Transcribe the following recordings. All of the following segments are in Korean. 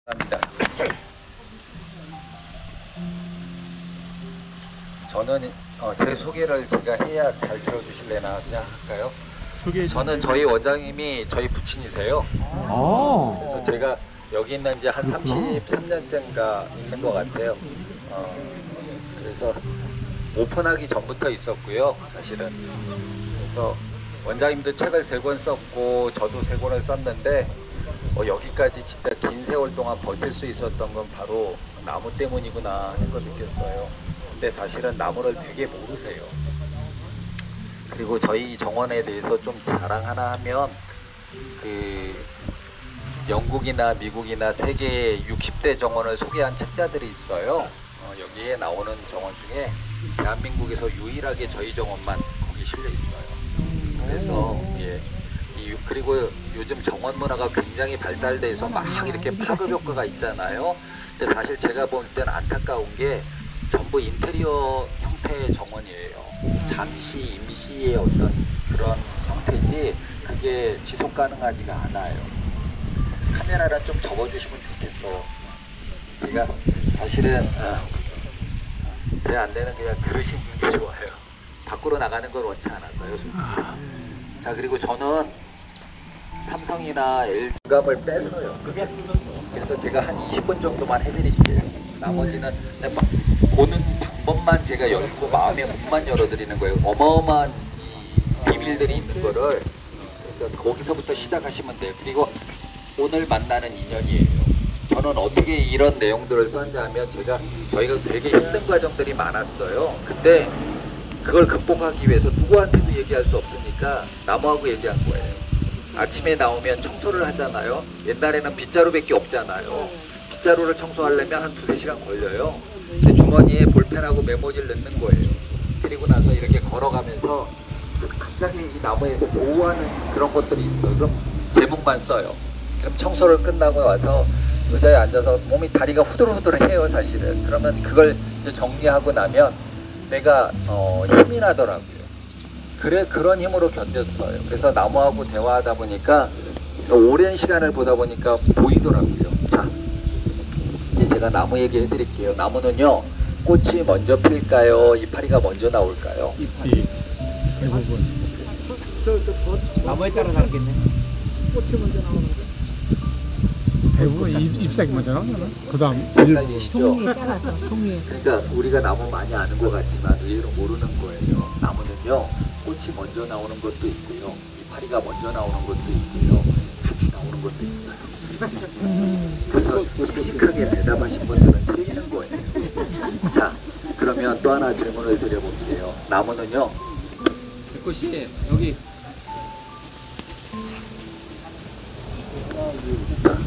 감사합니다. 저는 제 소개를 제가 해야 잘 들어주실래나 그냥 할까요? 저는 저희 원장님이 저희 부친이세요. 그래서 제가 여기 있는 지 한 33년째인가 있는 것 같아요. 그래서 오픈하기 전부터 있었고요, 사실은. 그래서 원장님도 책을 3권 썼고 저도 3권을 썼는데 여기까지 진짜 긴 세월 동안 버틸 수 있었던 건 바로 나무 때문이구나 하는 걸 느꼈어요. 근데 사실은 나무를 되게 모르세요. 그리고 저희 정원에 대해서 좀 자랑 하나 하면 영국이나 미국이나 세계 60대 정원을 소개한 책자들이 있어요. 여기에 나오는 정원 중에 대한민국에서 유일하게 저희 정원만 거기 실려 있어요. 그래서 그리고 요즘 정원 문화가 굉장히 발달돼서 막 이렇게 파급 효과가 있잖아요. 근데 사실 제가 볼 때는 안타까운 게 전부 인테리어 형태의 정원이에요. 잠시 임시의 어떤 그런 형태지 그게 지속 가능하지가 않아요. 카메라를 좀 접어주시면 좋겠어요. 제가 사실은 제 안대는 그냥 들으시는 게 좋아요. 밖으로 나가는 걸 원치 않아서요, 솔직히. 자, 그리고 저는 삼성이나 LG 값을 뺏어요. 그래서 제가 한 20분 정도만 해드릴게요. 나머지는 그냥 막 보는 방법만 제가 열고 마음의 문만 열어드리는 거예요. 어마어마한 비밀들이 있는 거를 그러니까 거기서부터 시작하시면 돼요. 그리고 오늘 만나는 인연이에요. 저는 어떻게 이런 내용들을 썼냐면 저희가 되게 힘든 과정들이 많았어요. 근데 그걸 극복하기 위해서 누구한테도 얘기할 수 없으니까 나무하고 얘기한 거예요. 아침에 나오면 청소를 하잖아요. 옛날에는 빗자루밖에 없잖아요. 빗자루를 청소하려면 한 2~3시간 걸려요. 근데 주머니에 볼펜하고 메모지를 넣는 거예요. 그리고 나서 이렇게 걸어가면서 갑자기 이 나무에서 좋아하는 그런 것들이 있어요. 그럼 제목만 써요. 그럼 청소를 끝나고 와서 의자에 앉아서 몸이 다리가 후들후들해요, 사실은. 그러면 그걸 이제 정리하고 나면 내가 힘이 나더라고요. 그런 힘으로 견뎠어요. 그래서 나무하고 대화하다 보니까 오랜 시간을 보다 보니까 보이더라고요. 자, 이제 제가 나무 얘기 해드릴게요. 나무는요, 꽃이 먼저 필까요? 이파리가 먼저 나올까요? 잎이 대부분 나무에 따라 다르겠네. 꽃이 먼저 나오는 거. 대부분 잎색 먼저 나오나? 그 다음 헷갈리시죠? 종류에 따라서 종류에. 그러니까 우리가 나무 많이 아는 것 같지만 의외로 모르는 거예요. 나무는요, 꽃이 먼저 나오는 것도 있고요, 이파리가 먼저 나오는 것도 있고요, 같이 나오는 것도 있어요. 그래서 씩씩하게 대답하신 분들은 틀리는 거예요. 자, 그러면 또 하나 질문을 드려볼게요. 나무는요, 꽃이 여기 자,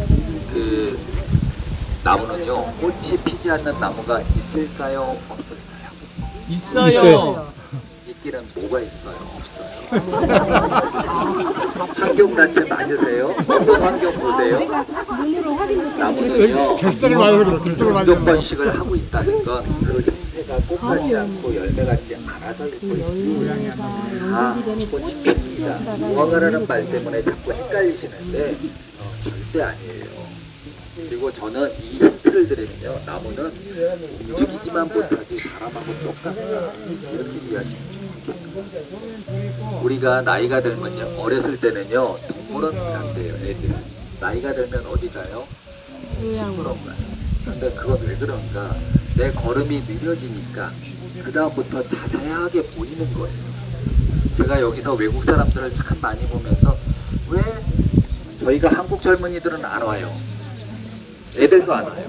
나무는요, 꽃이 피지 않는 나무가 있을까요? 없을까요? 있어요. 있기는 뭐가 있어요? 없어요. 환경단체 맞으세요? 어떤 환경 보세요? 눈으로 확인해. 나무는요, 결석을 맞아서 그래. 결석을 공격 맞아서. 번식을 하고 있다는 건 그 형태가 꽃 같지 않고 열매 같지 않아서 있고 있지. 꽃이 핍니다. 무화과라는 말 때문에 자꾸 헷갈리시는데 절대 아니에요. 그리고 저는 이 힌트를 드리면요, 나무는 움직이지만 못하지 사람하고 똑같다, 이렇게 이해하시면 좋겠습니다. 우리가 나이가 들면요, 어렸을 때는요, 동물원 안 돼요. 애들은 나이가 들면 어디 가요? 식물원 가요. 근데 그건 왜 그런가? 내 걸음이 느려지니까 그 다음부터 자세하게 보이는 거예요. 제가 여기서 외국 사람들을 참 많이 보면서 왜 저희가 한국 젊은이들은 안 와요? 애들도 안 와요.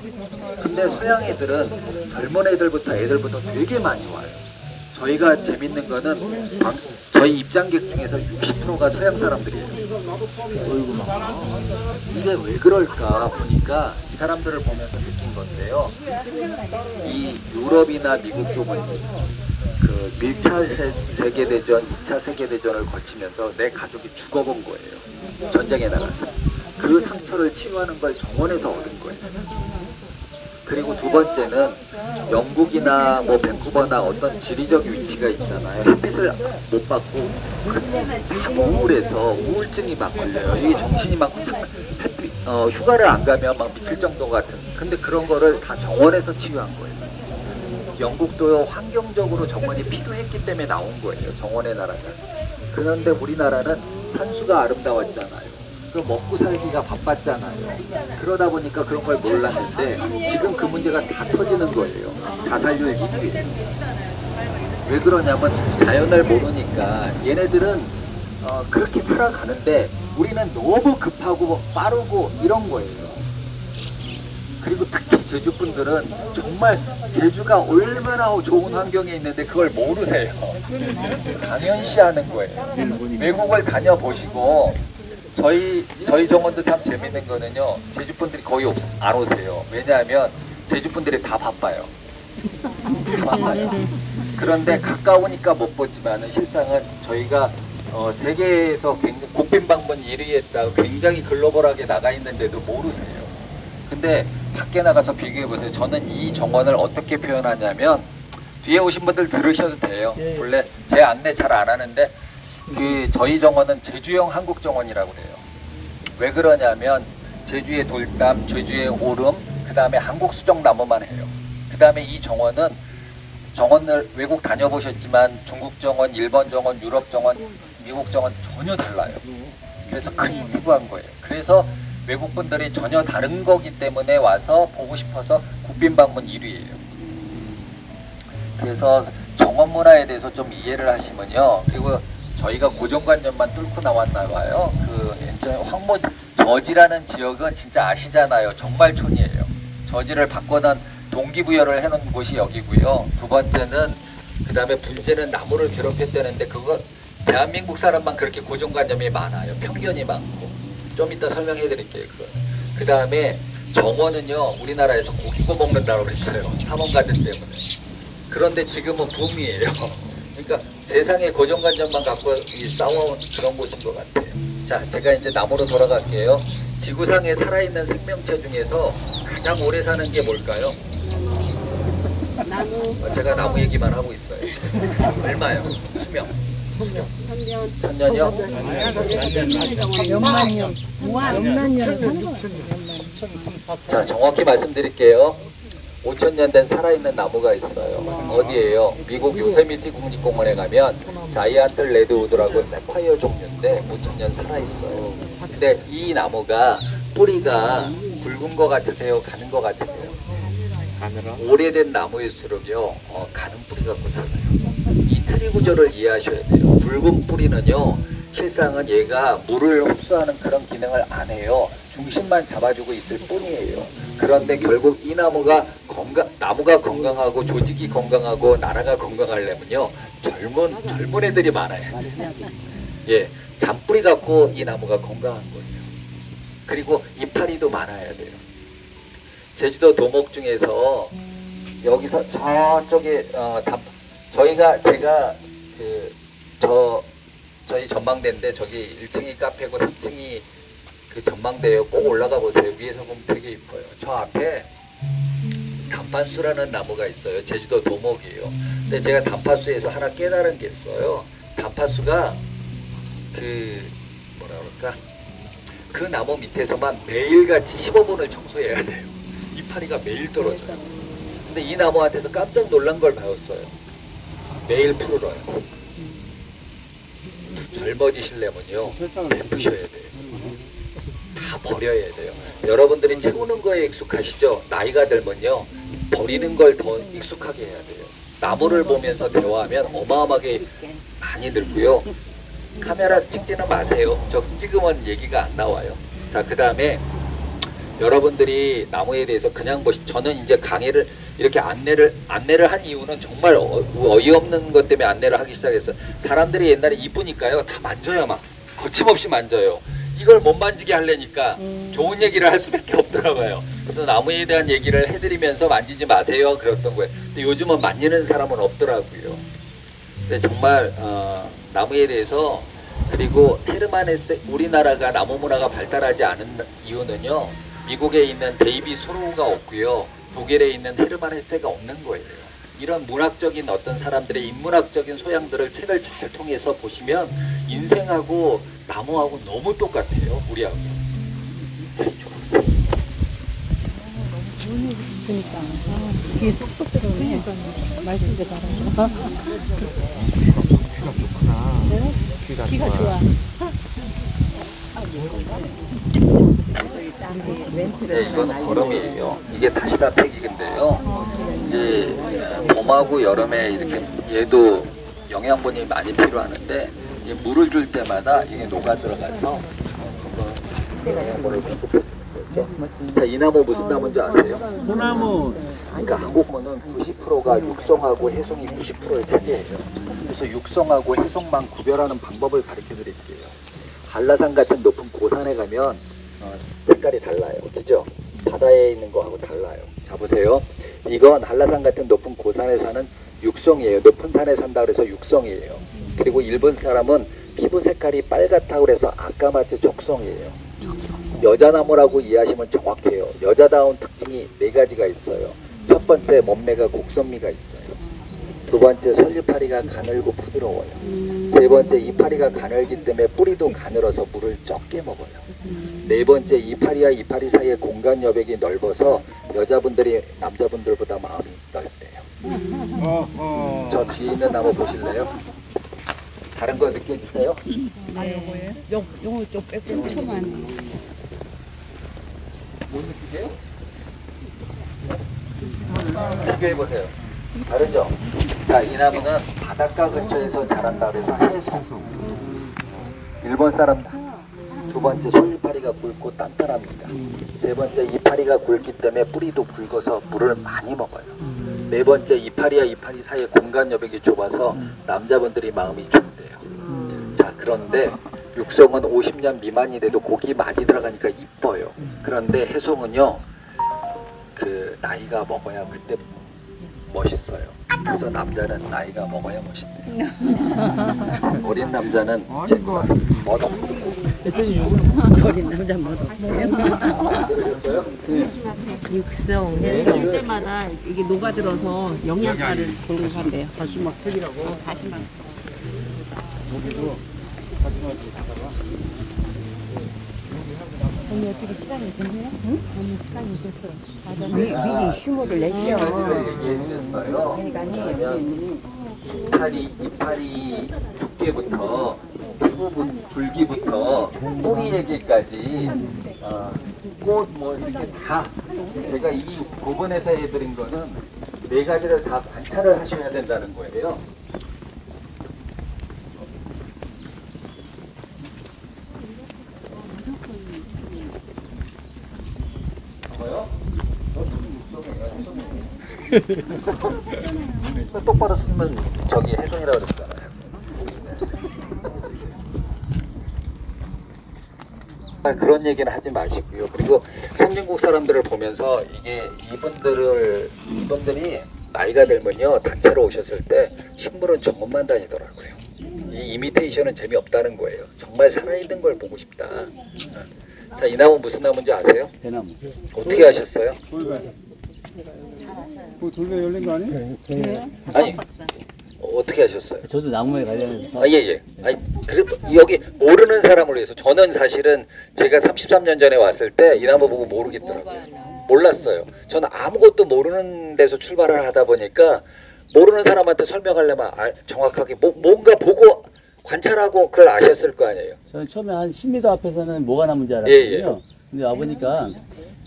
근데 서양 애들은 젊은 애들부터 되게 많이 와요. 저희가 재밌는 거는 저희 입장객 중에서 60%가 서양 사람들이에요. 이게 왜 그럴까 보니까 이 사람들을 보면서 느낀 건데요. 이 유럽이나 미국 쪽은 그 1차 세계대전, 2차 세계대전을 거치면서 내 가족이 죽어본 거예요. 전쟁에 나가서. 그 상처를 치유하는 걸 정원에서 얻은 거예요. 그리고 두 번째는 영국이나 뭐 밴쿠버나 어떤 지리적 위치가 있잖아요. 햇빛을 못 받고 다 우울해서 우울증이 막 걸려요. 이게 정신이 막 자꾸 햇빛 휴가를 안 가면 막 미칠 정도 같은. 근데 그런 거를 다 정원에서 치유한 거예요. 영국도요, 환경적으로 정원이 필요했기 때문에 나온 거예요. 정원의 나라가. 그런데 우리나라는 산수가 아름다웠잖아요. 그 먹고 살기가 바빴잖아요. 그러다 보니까 그런 걸 몰랐는데 지금 그 문제가 다 터지는 거예요. 자살률 1위. 왜 그러냐면 자연을 모르니까 얘네들은 그렇게 살아가는데 우리는 너무 급하고 빠르고 이런 거예요. 그리고 특히 제주 분들은 정말 제주가 얼마나 좋은 환경에 있는데 그걸 모르세요. 당연시하는 거예요. 외국을 다녀보시고 저희 정원도 참 재밌는 거는요. 제주 분들이 거의 안 오세요. 왜냐하면 제주 분들이 다 바빠요. 다 바빠요. 그런데 가까우니까 못 보지만은 실상은 저희가 세계에서 굉장히 국빈 방문 1위에 있다 굉장히 글로벌하게 나가 있는데도 모르세요. 근데 밖에 나가서 비교해 보세요. 저는 이 정원을 어떻게 표현하냐면 뒤에 오신 분들 들으셔도 돼요. 원래 제 안내 잘 안 하는데 저희 정원은 제주형 한국 정원이라고 그래요. 왜 그러냐면 제주의 돌담, 제주의 오름, 그 다음에 한국 수정나무만 해요. 그 다음에 이 정원을 외국 다녀보셨지만 중국 정원, 일본 정원, 유럽 정원, 미국 정원 전혀 달라요. 그래서 크리에이티브한 거예요. 그래서 외국 분들이 전혀 다른 거기 때문에 와서 보고 싶어서 국빈 방문 1위예요. 그래서 정원 문화에 대해서 좀 이해를 하시면요. 그리고 저희가 고정관념만 뚫고 나왔나 봐요. 황모 저지라는 지역은 진짜 아시잖아요. 정말촌이에요. 저지를 바꿔놓은 동기부여를 해놓은 곳이 여기고요. 두 번째는 그 다음에 문제는 나무를 괴롭혔다는데 그거 대한민국 사람만 그렇게 고정관념이 많아요. 편견이 많고. 좀 이따 설명해 드릴게요. 그 다음에 정원은요. 우리나라에서 고기 구워 먹는다고 그랬어요. 탐험가들 때문에. 그런데 지금은 붐이에요. 그러니까 세상의 고정관념만 갖고 싸워온 그런 곳인 것 같아요. 자, 제가 이제 나무로 돌아갈게요. 지구상에 살아있는 생명체 중에서 가장 오래 사는 게 뭘까요? 나무. 제가 나무 얘기만 하고 있어요. 얼마요? 수명. 천년이요? 몇만 년. 몇만 년. 자, 정확히 말씀드릴게요. 5,000년 된 살아있는 나무가 있어요. 어디에요? 미국 요세미티 국립공원에 가면 자이언트 레드우드라고 세콰이어 종류인데 5,000년 살아있어요. 근데 이 나무가 뿌리가 굵은 거 같으세요? 가는 거 같으세요? 오래된 나무일수록요 가는 뿌리 갖고 살아요. 이 트리 구조를 이해하셔야 돼요. 굵은 뿌리는요 실상은 얘가 물을 흡수하는 그런 기능을 안 해요. 중심만 잡아주고 있을 뿐이에요. 그런데 결국 이 나무가 건강하고 조직이 건강하고 나라가 건강하려면요 젊은 애들이 많아요. 예, 잔뿌리 갖고 이 나무가 건강한 거예요. 그리고 이파리도 많아야 돼요. 제주도 도목 중에서 여기서 저쪽에 제가 저희 전망대인데 저기 1층이 카페고 3층이 그 전망대예요. 꼭 올라가 보세요. 위에서 보면 되게 이뻐요. 저 앞에 단팥수라는 나무가 있어요. 제주도 도목이에요. 근데 제가 단팥수에서 하나 깨달은 게 있어요. 단팥수가 그 나무 밑에서만 매일같이 15분을 청소해야 돼요. 이파리가 매일 떨어져요. 근데 이 나무한테서 깜짝 놀란 걸 배웠어요. 매일 풀어요. 젊어지시려면요 베푸셔야 돼요. 다 버려야 돼요. 여러분들이 채우는 거에 익숙하시죠? 나이가 들면요 버리는 걸 더 익숙하게 해야 돼요. 나무를 보면서 대화하면 어마어마하게 많이 늘고요. 카메라 찍지는 마세요. 저 찍으면 얘기가 안 나와요. 자, 그 다음에 여러분들이 나무에 대해서 그냥 저는 이제 강의를 이렇게 안내를 한 이유는 정말 어이없는 것 때문에 안내를 하기 시작했어요. 사람들이 옛날에 이쁘니까요 다 만져요. 막 거침없이 만져요. 이걸 못 만지게 하려니까 좋은 얘기를 할 수밖에 없더라고요. 그래서 나무에 대한 얘기를 해드리면서 만지지 마세요 그랬던 거예요. 근데 요즘은 만지는 사람은 없더라고요. 근데 정말 나무에 대해서, 그리고 헤르만 헤세, 우리나라가 나무 문화가 발달하지 않은 이유는요 미국에 있는 데이비 소로우가 없고요 독일에 있는 헤르만 헤세가 없는 거예요. 이런 문학적인 어떤 사람들의 인문학적인 소양들을 책을 잘 통해서 보시면 인생하고 나무하고 너무 똑같아요. 우리하고. 그러니까 귀에 쏙쏙 들어오네. 말씀도 잘하시고. 귀가 좋아. 네, 이거는 거름이에요. 이게 다시다 팩이인데요. 이제 봄하고 여름에 이렇게 얘도 영양분이 많이 필요하는데 이 물을 줄 때마다 이게 녹아 들어가서 영양분을 공급해 주는 거죠. 자, 이 나무 무슨 나무인지 아세요? 소나무. 그러니까 한국문은 90%가 육성하고 해송이 90%를 차지해요. 그래서 육성하고 해송만 구별하는 방법을 가르쳐 드릴게요. 한라산 같은 높은 고산에 가면 색깔이 달라요. 그죠? 바다에 있는 거하고 달라요. 자, 보세요. 이건 한라산 같은 높은 고산에 사는 육성이에요. 높은 산에 산다 그래서 육성이에요. 그리고 일본 사람은 피부 색깔이 빨갛다고 그래서 아까마치 적성이에요. 여자나무라고 이해하시면 정확해요. 여자다운 특징이 4가지가 있어요. 첫 번째, 몸매가 곡선미가 있어요. 두 번째, 솔잎파리가 가늘고 부드러워요. 세 번째, 이파리가 가늘기 때문에 뿌리도 가늘어서 물을 적게 먹어요. 네 번째, 이파리와 이파리 사이의 공간 여백이 넓어서 여자분들이 남자분들보다 마음이 넓대요. 저 뒤에 있는 나무 보실래요? 다른 거 느껴지세요? 네. 요거 좀 빼고 촘촘한. 못 느끼세요? 비교해보세요. 다르죠? 자, 이 나무는 바닷가 근처에서 자란다 그래서 해송. 일본 사람 두 번째, 솔잎파리가 굵고 단단합니다. 세 번째, 이파리가 굵기 때문에 뿌리도 굵어서 물을 많이 먹어요. 네 번째, 이파리와 이파리 사이의 공간 여백이 좁아서 남자분들이 마음이 좁대요. 자, 그런데 육성은 50년 미만이 돼도 고기 많이 들어가니까 이뻐요. 그런데 해송은요, 그 나이가 먹어야 그때 멋있어요. 그래서 남자는 나이가 먹어야 멋있대요. 어린 남자는 멋없습니다. 어린 남자 뭐 들으셨어요? 육성 할 때마다 이게 녹아들어서 영양가를 공급한대요. 다시막 팩이라고. 다시막. 언니 어떻게 시간이 됐나요? 응? 언니 시간이 됐어. 미리 휴무를 내셔. 얘기해드렸어요. 그러면 이파리 두께부터 피부 줄기부터 뿌리 얘기까지 꽃 뭐 이렇게 다 제가 이 부분에서 해드린 거는 4가지를 다 관찰을 하셔야 된다는 거예요. 뭐요? 똑바로 쓰면 저기 해송이라고 그랬잖아요. 그런 얘기는 하지 마시고요. 그리고 선진국 사람들을 보면서 이게 이분들이 나이가 들면요 단체로 오셨을 때 식물은 정원만 다니더라고요. 이 이미테이션은 재미없다는 거예요. 정말 살아있는 걸 보고 싶다. 자, 이 나무 무슨 나무인지 아세요? 대나무. 어떻게 하셨어요? 그 돌배 열린 거 아니에요? 아니 어떻게 하셨어요? 저도 나무에 관련해서. 아, 예. 아니, 그래, 여기 모르는 사람을 위해서 저는 사실은 제가 33년 전에 왔을 때 이 나무 보고 모르겠더라고요. 몰랐어요. 저는 아무것도 모르는 데서 출발을 하다 보니까 모르는 사람한테 설명하려면 정확하게 뭔가 보고 관찰하고 그걸 아셨을 거 아니에요. 저는 처음에 한 10m 앞에서는 뭐가 나무인지 알았거든요. 예. 근데 와보니까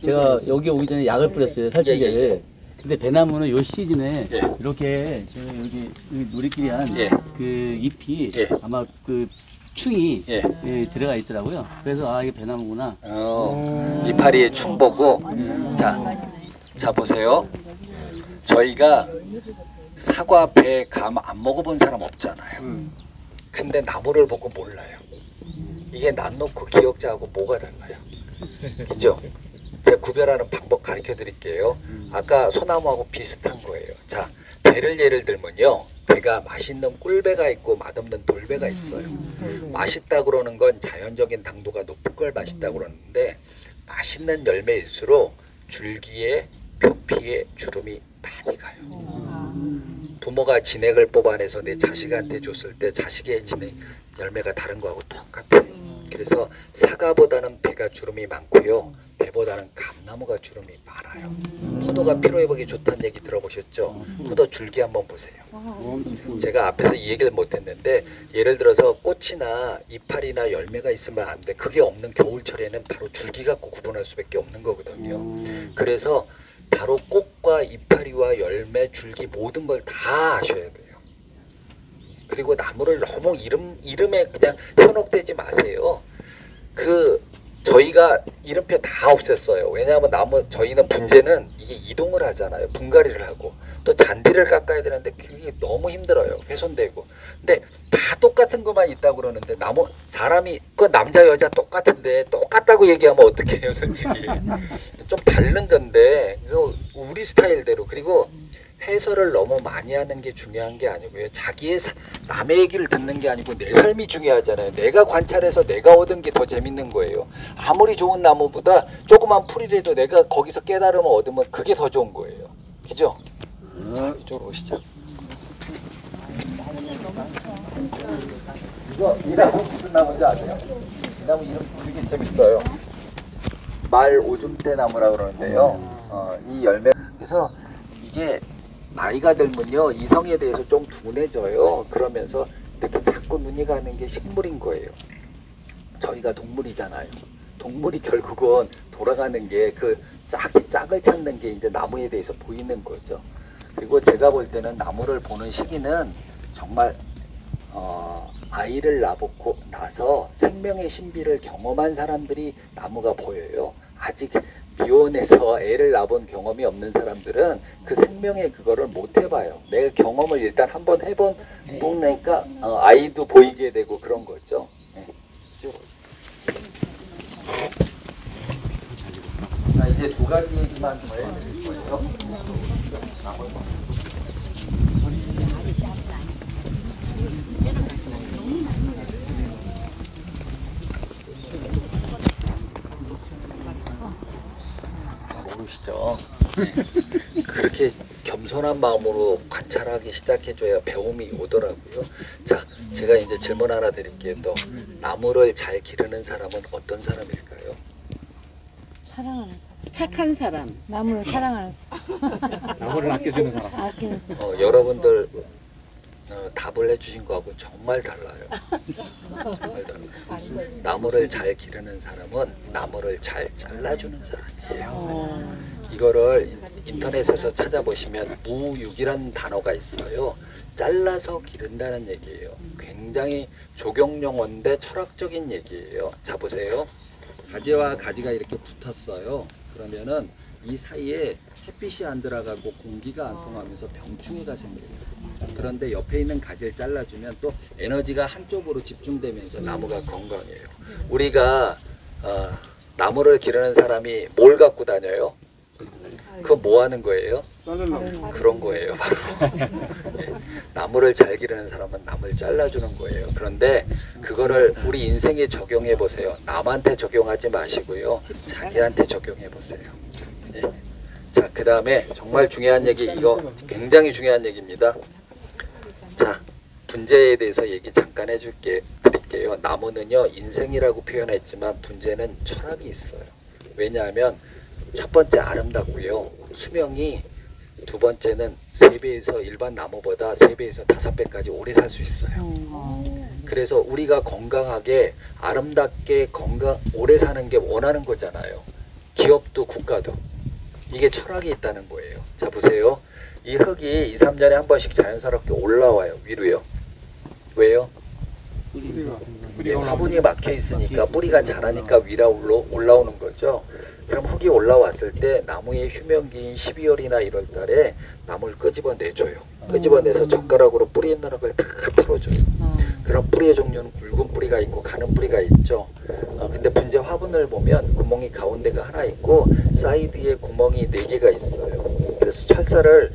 제가 여기 오기 전에 약을 뿌렸어요. 살충제를. 예. 근데 배나무는 요 시즌에 예. 이렇게 저 여기 우리끼리 한 예. 그 잎이 예. 아마 그 충이 예. 들어가 있더라고요. 그래서 이게 배나무구나. 이파리의 충 보고 자 보세요. 저희가 사과, 배, 감 안 먹어본 사람 없잖아요. 근데 나무를 보고 몰라요. 이게 난 놓고 기억자하고 뭐가 달라요? 그죠? 제가 구별하는 방법 가르쳐 드릴게요. 아까 소나무하고 비슷한 거예요. 자, 배를 예를 들면요. 배가 맛있는 꿀배가 있고 맛없는 돌배가 있어요. 맛있다 그러는 건 자연적인 당도가 높은 걸 맛있다 그러는데 맛있는 열매일수록 줄기에 표피에 주름이 많이 가요. 부모가 진액을 뽑아내서 내 자식한테 줬을 때 자식의 진액 열매가 다른 거하고 똑같아요. 그래서 사과보다는 배가 주름이 많고요. 배보다는 감나무가 주름이 많아요. 포도가 피로회복에 좋다는 얘기 들어보셨죠? 포도 줄기 한번 보세요. 제가 앞에서 이 얘기를 못했는데 예를 들어서 꽃이나 이파리나 열매가 있으면 안 돼. 그게 없는 겨울철에는 바로 줄기 갖고 구분할 수밖에 없는 거거든요. 그래서 바로 꽃과 이파리와 열매, 줄기 모든 걸 다 아셔야 돼요. 그리고 나무를 너무 이름에 그냥 현혹되지 마세요. 저희가 이름표 다 없앴어요. 왜냐하면 저희는 분재는 이게 이동을 하잖아요. 분갈이를 하고 또 잔디를 깎아야 되는데 그게 너무 힘들어요. 훼손되고. 근데 다 똑같은 것만 있다고 그러는데 사람이 그 남자 여자 똑같은데 똑같다고 얘기하면 어떡해요, 솔직히. 좀 다른 건데 이거 우리 스타일대로. 그리고 해설을 너무 많이 하는 게 중요한 게 아니고요. 남의 얘기를 듣는 게 아니고 내 삶이 중요하잖아요. 내가 관찰해서 내가 얻은 게 더 재밌는 거예요. 아무리 좋은 나무보다 조그만 풀이라도 내가 거기서 깨달음을 얻으면 그게 더 좋은 거예요. 그죠? 자, 이쪽으로 오시죠. 이 나무 무슨 나무인지 아세요? 이 나무 이름 되게 재밌어요. 말 오줌대 나무라고 그러는데요. 이 열매, 그래서 이게 나이가 들면요 이성에 대해서 좀 둔해져요. 그러면서 이렇게 자꾸 눈이 가는 게 식물인 거예요. 저희가 동물이잖아요. 동물이 결국은 돌아가는 게 그 짝을 찾는 게 이제 나무에 대해서 보이는 거죠. 그리고 제가 볼 때는 나무를 보는 시기는 정말 아이를 낳고 나서 생명의 신비를 경험한 사람들이 나무가 보여요. 아직 미혼에서 애를 낳아본 경험이 없는 사람들은 그 생명의 그거를 못 해봐요. 내가 경험을 일단 한번 해보니까 아이도 보이게 되고 그런 거죠. 네. 자, 이제 두 가지 얘기만 더 해드릴 거예요. 모르시죠? 네. 그렇게 겸손한 마음으로 관찰하기 시작해줘야 배움이 오더라고요. 자, 제가 이제 질문 하나 드릴게요. 또 나무를 잘 기르는 사람은 어떤 사람일까요? 사랑하는 사람. 착한 사람. 나무를 사랑하는 나무를 아껴주는 사람. 사람. 아끼는 사람. 여러분들 답을 해주신 거하고 정말 달라요. 정말 달라요. 나무를 잘 기르는 사람은 나무를 잘 잘라주는 사람이에요. 이거를 인터넷에서 찾아보시면 무육이라는 단어가 있어요. 잘라서 기른다는 얘기예요. 굉장히 조경용어인데 철학적인 얘기예요. 자, 보세요. 가지와 가지가 이렇게 붙었어요. 그러면은 이 사이에 햇빛이 안 들어가고 공기가 안 통하면서 병충해가 생겨요. 그런데 옆에 있는 가지를 잘라주면 또 에너지가 한쪽으로 집중되면서 나무가 건강해요. 우리가 나무를 기르는 사람이 뭘 갖고 다녀요? 그거 뭐 하는 거예요? 그런 거예요, 바로. 네. 나무를 잘 기르는 사람은 나무를 잘라주는 거예요. 그런데 그거를 우리 인생에 적용해 보세요. 남한테 적용하지 마시고요. 자기한테 적용해 보세요. 네. 자, 그 다음에 정말 중요한 얘기, 이거 굉장히 중요한 얘기입니다. 자, 분재에 대해서 얘기 잠깐 드릴게요. 나무는요, 인생이라고 표현했지만 분재는 철학이 있어요. 왜냐하면 첫 번째 아름답고요. 수명이 두 번째는 3배에서 일반 나무보다 3배에서 5배까지 오래 살 수 있어요. 그래서 우리가 건강하게 아름답게 오래 사는 게 원하는 거잖아요. 기업도 국가도. 이게 철학이 있다는 거예요. 자, 보세요. 이 흙이 2, 3년에 한 번씩 자연스럽게 올라와요. 위로요. 왜요? 화분이 막혀 있으니까 뿌리가 자라니까 위로 올라오는 거죠. 그럼 흙이 올라왔을 때 나무의 휴면기인 12월이나 1월 달에 나무를 끄집어내줘요. 끄집어내서 젓가락으로 뿌리 있는 흙을 다 풀어줘요. 그럼 뿌리의 종류는 굵은 뿌리가 있고 가는 뿌리가 있죠. 근데 분재 화분을 보면 구멍이 가운데가 하나 있고 사이드에 구멍이 4개가 있어요. 그래서 철사를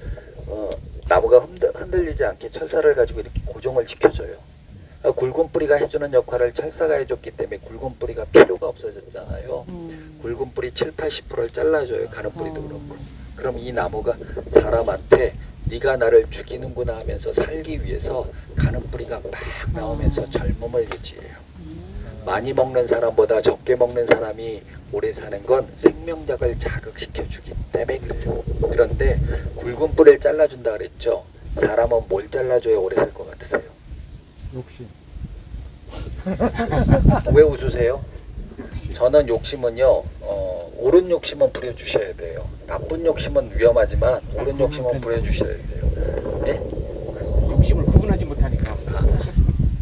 나무가 흔들리지 않게 철사를 가지고 이렇게 고정을 시켜줘요. 굵은 뿌리가 해주는 역할을 철사가 해줬기 때문에 굵은 뿌리가 필요가 없어졌잖아요. 굵은 뿌리 7-80%를 잘라줘요. 가는 뿌리도 그렇고. 그럼 이 나무가 사람한테 네가 나를 죽이는구나 하면서 살기 위해서 가는 뿌리가 막 나오면서 젊음을 유지해요. 많이 먹는 사람보다 적게 먹는 사람이 오래 사는 건 생명력을 자극시켜주기 때문에 그래요. 그런데 굵은 뿌리를 잘라준다 그랬죠. 사람은 뭘 잘라줘야 오래 살 것 같으세요? 욕심. 왜 웃으세요? 저는 욕심은요, 옳은 욕심은 부려주셔야 돼요. 나쁜 욕심은 위험하지만 옳은 욕심은 부려주셔야 돼요. 네? 욕심을 구분하지 못하니까.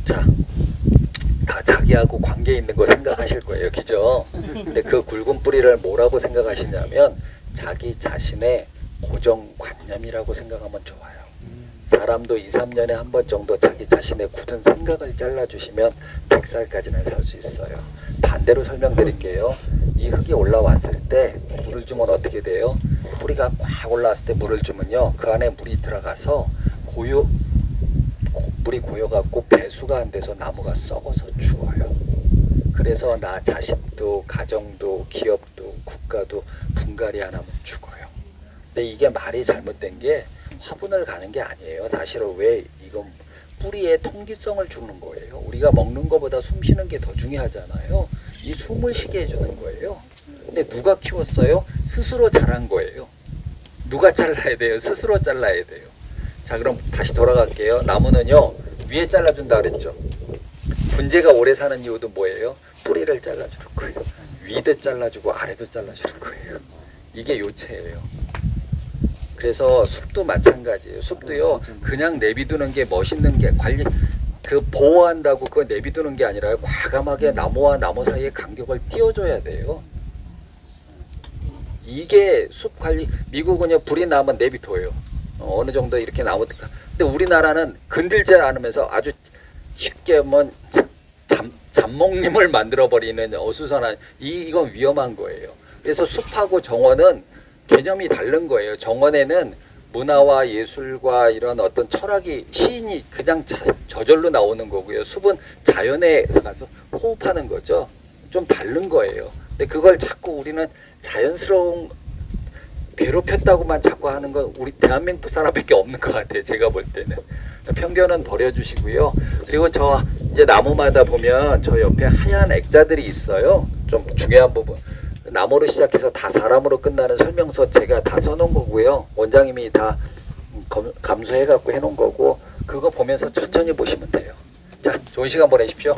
자, 다 자기하고 관계 있는 거 생각하실 거예요, 그죠? 근데 그 굵은 뿌리를 뭐라고 생각하시냐면 자기 자신의 고정관념이라고 생각하면 좋아요. 사람도 2, 3년에 한 번 정도 자기 자신의 굳은 생각을 잘라주시면 100살까지는 살 수 있어요. 반대로 설명드릴게요. 이 흙이 올라왔을 때 물을 주면 어떻게 돼요? 뿌리가 꽉 올라왔을 때 물을 주면요, 그 안에 물이 들어가서 물이 고여갖고 배수가 안 돼서 나무가 썩어서 죽어요. 그래서 나 자신도 가정도 기업도 국가도 분갈이 안 하면 죽어요. 근데 이게 말이 잘못된 게 화분을 가는 게 아니에요. 사실은 왜 이건 뿌리에 통기성을 주는 거예요. 우리가 먹는 것보다 숨 쉬는 게 더 중요하잖아요. 이 숨을 쉬게 해주는 거예요. 근데 누가 키웠어요? 스스로 자란 거예요. 누가 잘라야 돼요? 스스로 잘라야 돼요. 자, 그럼 다시 돌아갈게요. 나무는요, 위에 잘라준다 그랬죠. 분재가 오래 사는 이유도 뭐예요? 뿌리를 잘라주는 거예요. 위도 잘라주고 아래도 잘라주는 거예요. 이게 요체예요. 그래서 숲도 마찬가지예요. 숲도요, 그냥 내비두는 게 멋있는 게 보호한다고 그거 내비두는 게 아니라 과감하게 나무와 나무 사이에 간격을 띄워줘야 돼요. 이게 숲 관리. 미국은요, 불이 나면 내비둬요. 어느 정도 이렇게 나오니까. 근데 우리나라는 건들지 않으면서 아주 쉽게 잡목림을 만들어버리는 어수선한, 이건 위험한 거예요. 그래서 숲하고 정원은 개념이 다른 거예요. 정원에는 문화와 예술과 이런 어떤 철학이, 시인이 그냥 저절로 나오는 거고요. 숲은 자연에 가서 호흡하는 거죠. 좀 다른 거예요. 근데 그걸 자꾸 우리는 자연스러운, 괴롭혔다고만 자꾸 하는 건 우리 대한민국 사람밖에 없는 것 같아요. 제가 볼 때는. 편견은 버려주시고요. 그리고 저 이제 나무마다 보면 저 옆에 하얀 액자들이 있어요. 좀 중요한 부분. 나무로 시작해서 다 사람으로 끝나는 설명서 제가 다 써놓은 거고요. 원장님이 다 감수해갖고 해놓은 거고, 그거 보면서 천천히 보시면 돼요. 자, 좋은 시간 보내십시오.